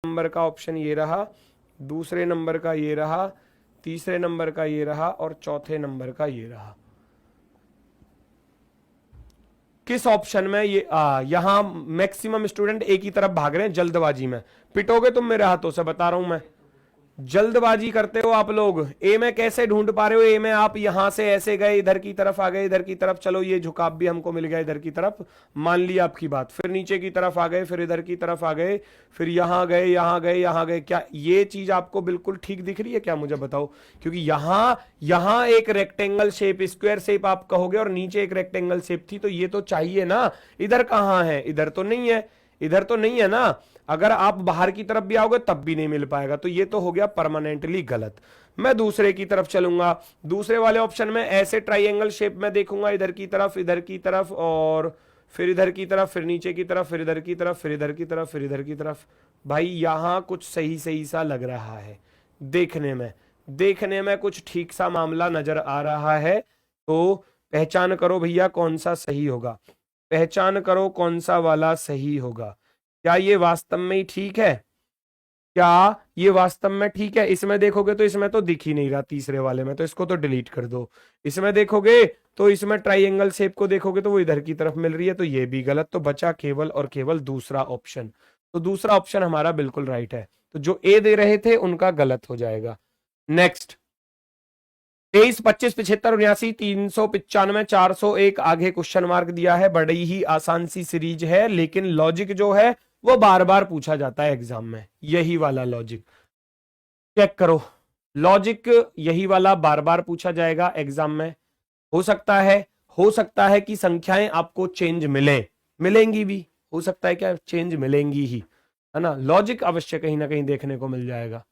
Number का option ये रहा, दूसरे नंबर का ये रहा, तीसरे नंबर का ये रहा और चौथे नंबर का ये रहा। किस ऑप्शन में ये यहां मैक्सिमम स्टूडेंट एक ही तरफ भाग रहे हैं जल्दबाजी में। पिटोगे तुम मेरे हाथों से, बता रहा हूं मैं, जल्दबाजी करते हो आप लोग। ए में कैसे ढूंढ पा रहे हो? ए में आप यहां से ऐसे गए, इधर की तरफ आ गए, इधर की तरफ, चलो ये झुकाव भी हमको मिल गया इधर की तरफ, मान लिया आपकी बात, फिर नीचे की तरफ आ गए, फिर इधर की तरफ आ गए, फिर यहां गए, यहां गए, यहां गए। क्या ये चीज आपको बिल्कुल ठीक दिख रही है क्या? मुझे बताओ। क्योंकि यहां एक रेक्टेंगल शेप, स्क्वायर शेप आप कहोगे और नीचे एक रेक्टेंगल शेप थी, तो ये तो चाहिए ना। इधर कहां है? इधर तो नहीं है, इधर तो नहीं है ना। अगर आप बाहर की तरफ भी आओगे तब भी नहीं मिल पाएगा, तो ये तो हो गया परमानेंटली गलत। मैं दूसरे की तरफ चलूंगा, दूसरे वाले ऑप्शन में ऐसे ट्राइंगल शेप में देखूंगा, इधर की तरफ और फिर इधर की तरफ, फिर नीचे की तरफ, फिर इधर की तरफ, फिर इधर की तरफ, फिर इधर की तरफ। भाई यहां कुछ सही सही सा लग रहा है, देखने में कुछ ठीक सा मामला नजर आ रहा है। तो पहचान करो भैया कौन सा सही होगा, पहचान करो कौन सा वाला सही होगा। क्या ये वास्तव में ही ठीक है? क्या ये वास्तव में ठीक है? इसमें देखोगे तो इसमें तो दिख ही नहीं रहा, तीसरे वाले में तो इसको तो डिलीट कर दो। इसमें देखोगे तो इसमें ट्राइंगल शेप को देखोगे तो वो इधर की तरफ मिल रही है, तो ये भी गलत। तो बचा केवल और केवल दूसरा ऑप्शन। तो दूसरा ऑप्शन हमारा बिल्कुल राइट है। तो जो ए दे रहे थे उनका गलत हो जाएगा। नेक्स्ट 23, 25, 75, 79, 395, 401 आगे क्वेश्चन मार्क दिया है। बड़ी ही आसान सी सीरीज है, लेकिन लॉजिक जो है वो बार बार पूछा जाता है एग्जाम में। यही वाला लॉजिक चेक करो, लॉजिक यही वाला बार बार पूछा जाएगा एग्जाम में। हो सकता है कि संख्याएं आपको चेंज मिलेंगी भी, हो सकता है क्या चेंज मिलेंगी ही, है ना। लॉजिक अवश्य कहीं ना कहीं देखने को मिल जाएगा।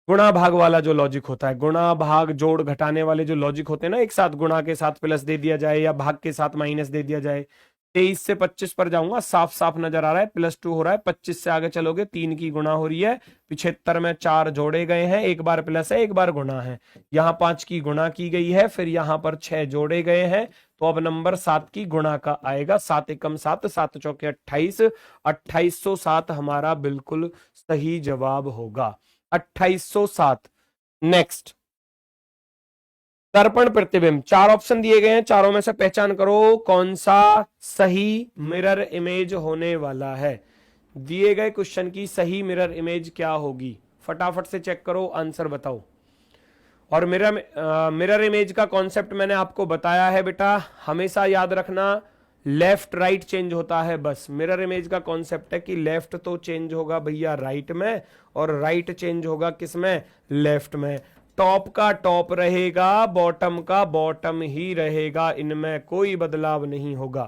गुणा भाग वाला जो लॉजिक होता है, गुणा भाग जोड़ घटाने वाले जो लॉजिक होते हैं ना, एक साथ गुणा के साथ प्लस दे दिया जाए या भाग के साथ माइनस दे दिया जाए। 23 से 25 पर जाऊंगा, साफ साफ नजर आ रहा है +2 हो रहा है। 25 से आगे चलोगे 3 की गुणा हो रही है। 75 में 4 जोड़े गए हैं, एक बार प्लस है एक बार गुणा है। यहाँ 5 की गुणा की गई है, फिर यहाँ पर 6 जोड़े गए हैं, तो अब नंबर 7 की गुणा का आएगा। 7 एकम 7, 7 चौके 28, 2807 हमारा बिल्कुल सही जवाब होगा, 2807। नेक्स्ट दर्पण प्रतिबिंब, 4 ऑप्शन दिए गए हैं, चारों में से पहचान करो कौन सा सही मिरर इमेज होने वाला है। दिए गए क्वेश्चन की सही मिरर इमेज क्या होगी, फटाफट से चेक करो, आंसर बताओ। और मिरर इमेज का कॉन्सेप्ट मैंने आपको बताया है बेटा, हमेशा याद रखना, लेफ्ट राइट चेंज होता है बस। मिरर इमेज का कॉन्सेप्ट है कि लेफ्ट तो चेंज होगा भैया राइट में, और राइट चेंज होगा किस में, लेफ्ट में। टॉप का टॉप रहेगा, बॉटम का बॉटम ही रहेगा, इनमें कोई बदलाव नहीं होगा।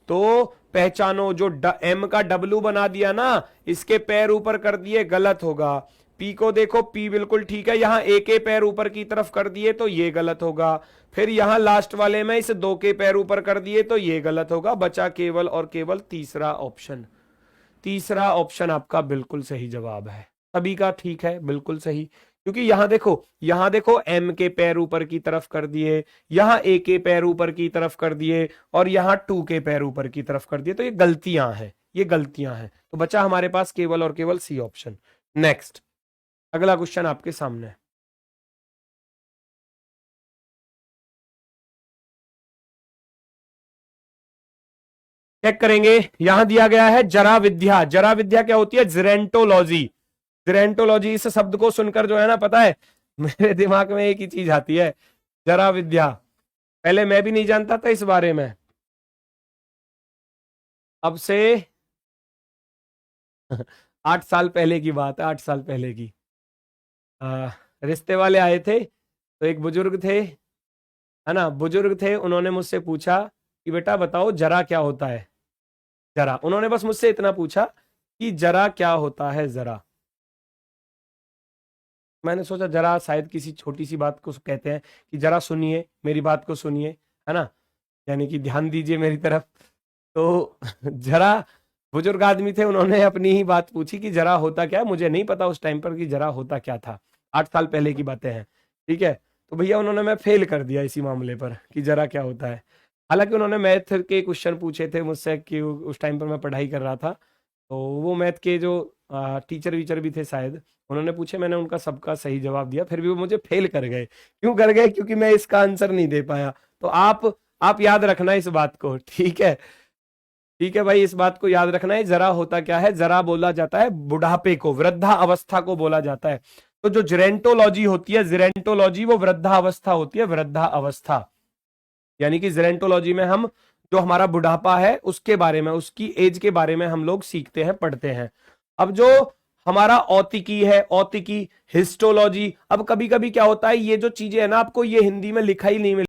तो पहचानो, जो एम का डब्लू बना दिया ना, इसके पैर ऊपर कर दिए, गलत होगा। पी को देखो, पी बिल्कुल ठीक है, यहां ए के पैर ऊपर की तरफ कर दिए तो ये गलत होगा। फिर यहां लास्ट वाले में इस 2 के पैर ऊपर कर दिए तो ये गलत होगा। बचा केवल और केवल तीसरा ऑप्शन। तीसरा ऑप्शन आपका बिल्कुल सही जवाब है, सभी का ठीक है, बिल्कुल सही। क्योंकि यहां देखो एम के पैर ऊपर की तरफ कर दिए, यहां ए के पैर ऊपर की तरफ कर दिए, और यहां 2 के पैर ऊपर की तरफ कर दिए, तो ये गलतियां हैं, ये गलतियां हैं। तो बचा हमारे पास केवल और केवल सी ऑप्शन। नेक्स्ट अगला क्वेश्चन आपके सामने, चेक करेंगे। यहां दिया गया है जरा विद्या। जरा विद्या क्या होती है? जिरेंटोलॉजी। जिरेंटोलॉजी, इस शब्द को सुनकर जो है ना, पता है मेरे दिमाग में एक ही चीज आती है, जरा विद्या। पहले मैं भी नहीं जानता था इस बारे में, अब से 8 साल पहले की बात है, 8 साल पहले की। रिश्ते वाले आए थे, तो एक बुजुर्ग थे, है ना, बुजुर्ग थे, उन्होंने मुझसे पूछा कि बेटा बताओ जरा क्या होता है। जरा, उन्होंने बस मुझसे इतना पूछा कि जरा क्या होता है जरा। मैंने सोचा जरा शायद किसी छोटी सी बात को कहते हैं कि जरा सुनिए, मेरी बात को सुनिए, है ना, यानी कि ध्यान दीजिए मेरी तरफ। तो जरा बुजुर्ग आदमी थे, उन्होंने अपनी ही बात पूछी कि जरा होता क्या है। मुझे नहीं पता उस टाइम पर कि जरा होता क्या था, 8 साल पहले की बातें हैं, ठीक है। तो भैया उन्होंने मैं फेल कर दिया इसी मामले पर कि जरा क्या होता है। हालांकि उन्होंने मैथ के क्वेश्चन पूछे थे मुझसे, कि उस टाइम पर मैं पढ़ाई कर रहा था, तो वो मैथ के जो टीचर वीचर भी थे शायद, उन्होंने पूछे, मैंने उनका सबका सही जवाब दिया, फिर भी वो मुझे फेल कर गए। क्यों कर गए? क्योंकि मैं इसका आंसर नहीं दे पाया। तो आप याद रखना इस बात को, ठीक है? ठीक है भाई, इस बात को याद रखना है। जरा होता क्या है, जरा बोला जाता है बुढ़ापे को, वृद्धा अवस्था को बोला जाता है। तो जो जेरेंटोलॉजी होती है, जेरेंटोलॉजी, वो वृद्धा अवस्था होती है, वृद्धा अवस्था। यानी कि जेरेंटोलॉजी में हम जो हमारा बुढ़ापा है उसके बारे में, उसकी एज के बारे में हम लोग सीखते हैं, पढ़ते हैं। अब जो हमारा औतिकी है, औतिकी, हिस्टोलॉजी, अब कभी कभी क्या होता है, ये जो चीजें है ना, आपको ये हिंदी में लिखा ही नहीं मिल